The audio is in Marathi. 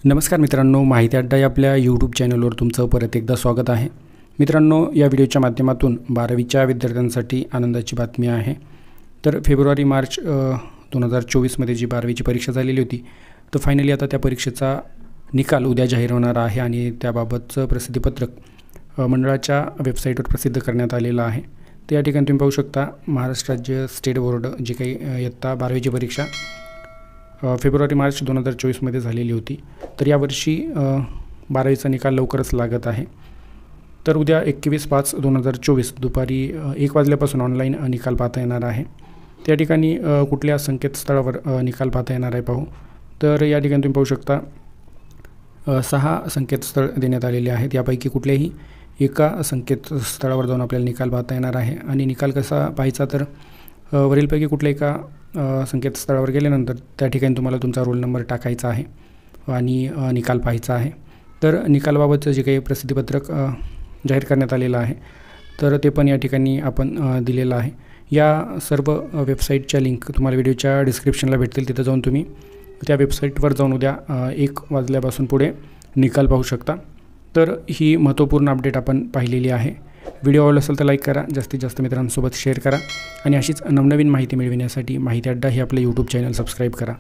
नमस्कार मित्रांनो, माहिती अड्डा या आपल्या यूट्यूब चॅनलवर तुमचं परत एकदा स्वागत आहे। मित्रांनो, या व्हिडिओच्या माध्यमातून 12वीच्या विद्यार्थ्यांसाठी आनंदाची बातमी आहे। तर फेब्रुवारी-मार्च 2024 मध्ये जी 12वीची परीक्षा झालेली होती, तर फायनली आता त्या परीक्षेचा निकाल उद्या जाहीर होणार आहे आणि त्याबाबतचं प्रसिद्धीपत्रक मंडळाच्या वेबसाईटवर प्रसिद्ध करण्यात आलेलं आहे। तर या ठिकाणी तुम्ही पाहू शकता, महाराष्ट्र राज्य स्टेट बोर्ड जी काही इयत्ता 12वीची परीक्षा फेब्रुवारी-मार्च 2024 मध्ये झालेली होती, तर यावर्षी 12वीचा निकाल लवकरच लागत आहे। तर उद्या 21/5/2024 दुपारी 1 वाजल्यापासून ऑनलाईन निकाल पाहता येणार आहे। त्या ठिकाणी कुठल्या संकेतस्थळावर निकाल पाहता येणार आहे पाहू। तर या ठिकाणी तुम्ही पाहू शकता 6 संकेतस्थळ देण्यात आलेले आहेत। यापैकी कुठल्याही एका संकेतस्थळावर जाऊन आपल्याला निकाल पाहता येणार आहे। आणि निकाल कसा पाहायचा, तर वरीलपैकी कुठल्या एका संकेतस्थळावर गेल्यानंतर त्या ठिकाणी तुम्हाला तुमचा रोल नंबर टाकायचा आहे आणि निकाल पाहायचा आहे। तर निकालाबाबतचं जे काही प्रसिद्धीपत्रक जाहीर करण्यात आलेलं आहे, तर ते पण या ठिकाणी आपण दिलेलं आहे। या सर्व वेबसाईटच्या लिंक तुम्हाला व्हिडिओच्या डिस्क्रिप्शनला भेटतील, तिथं जाऊन तुम्ही त्या वेबसाईटवर जाऊन उद्या 1 वाजल्यापासून पुढे निकाल पाहू शकता। तर ही महत्त्वपूर्ण अपडेट आपण पाहिलेली आहे। व्हिडिओ आवडला असेल तर लाईक करा, जास्तीत जास्त मित्रांसोबत शेअर करा आणि अशीच नवनवीन माहिती मिळविण्यासाठी माहिती अड्डा हे आपले यूट्यूब चॅनल सबस्क्राईब करा।